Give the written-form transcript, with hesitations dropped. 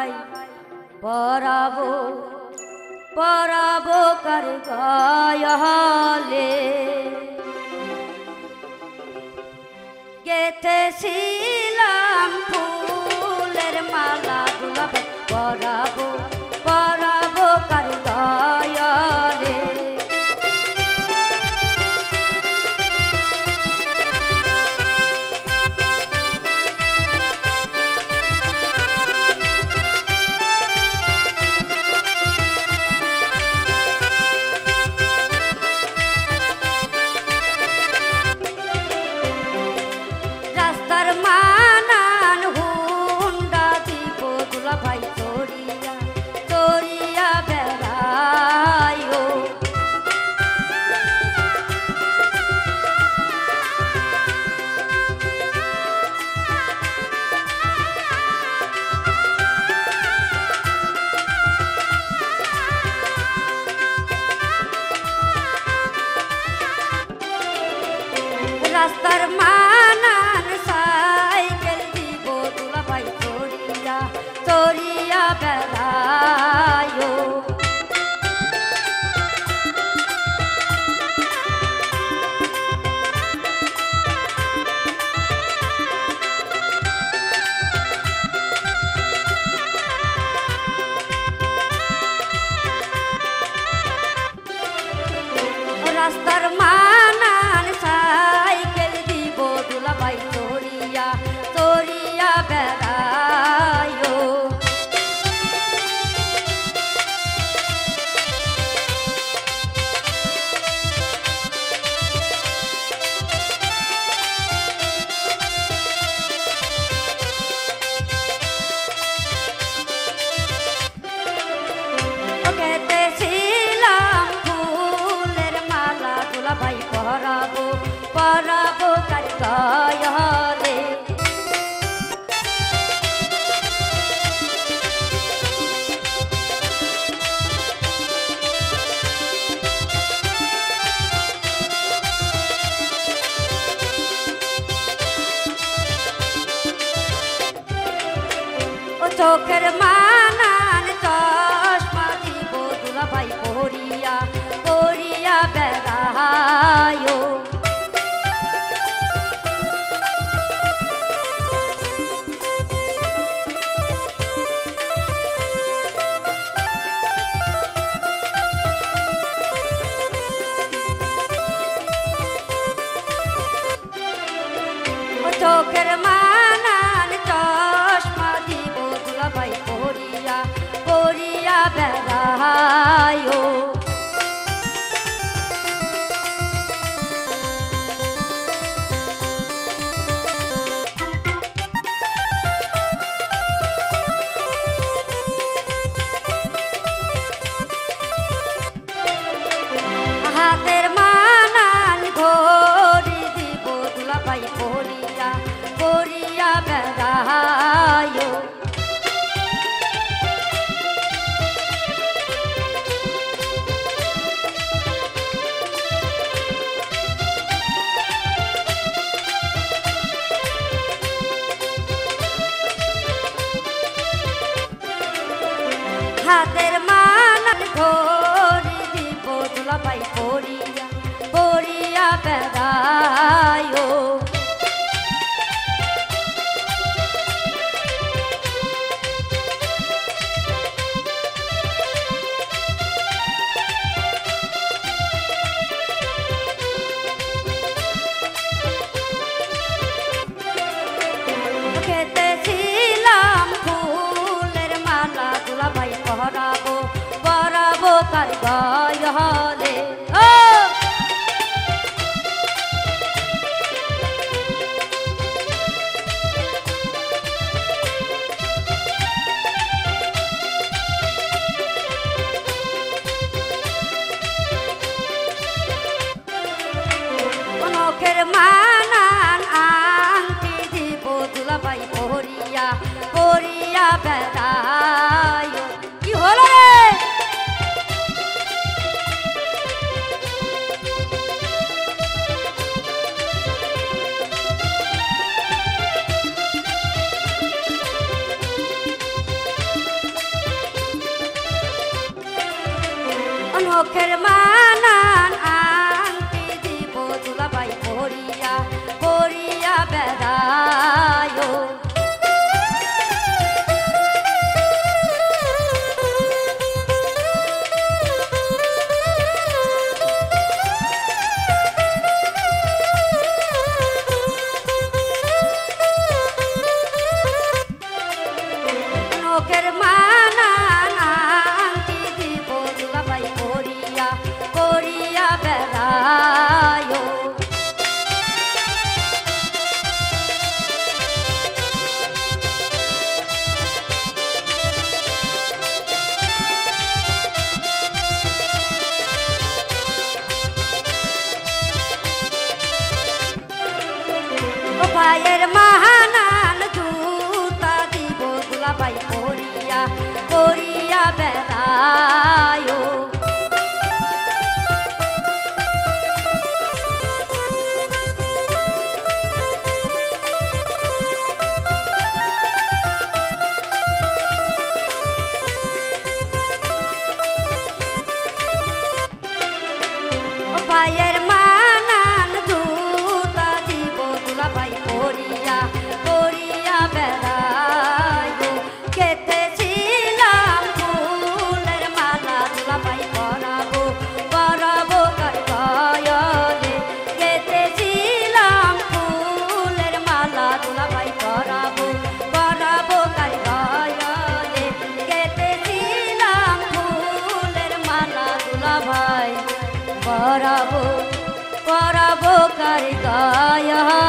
ভাই পরাবো পরাবো কার গায়ে গেথেছিলাম ফুলের মালা দুলা ভাই পরাবো পরাবো কার গায়ে রাস্তার মানান সাইকেল দিব দুলা ভাই চড়িয়া চড়িয়া বেড়ায়ো রাস্তার মানান সাইকেল দিব দুলা ভাই চড়িয়া চড়িয়া বেড়ায়ো গেথেছিলাম ফুলের মালা দুলা ভাই পরাবো পরাবো কার গায়ে ও চোখের মানান চশমা দিব দুলা ভাই পড়িয়া পড়িয়া বেড়ায়ো ও চোখের মানান চশমা দিব দুলা ভাই পড়িয়া পড়িয়া বেড়ায়ো হাতের মানান ঘড়ি দিব দুলা ভাই পড়িয়া পড়িয়া বেড়ায়ো হাতের মানান ঘড়ি দিব দুলা ভাই পড়িয়া পড়িয়া বেড়ায়ো গেথেছিলাম ফুলের মালা দুলা ভাই পরাবো পরাবো কার গায়ে নখের মানান আংটি দিব দুলাভাই পরিয়া পরিয়া বেড়ায় নখের মানান আংটি দিব দুলাভাই পরিয়া পরিয়া বেড়ায় ভাইয়ের মাহানান জুতা দিব দুলাভাই পরিয়া পরিয়া বেড়ায় ভাইয়ের মানান জুতা দিব দুলাভাই পরিয়া পরিয়া বেড়ায় কেটেছিলাম ফুলের মালা দুলাভাই পরাবো পরাবো কার গয়নে কেটেছিলাম ফুলের মালা দুলাভাই পরাবো পরাবো কার গয়নে কেটেছিলাম ফুলের মালা দুলাভাই পরাবো পরাবো কার গায়া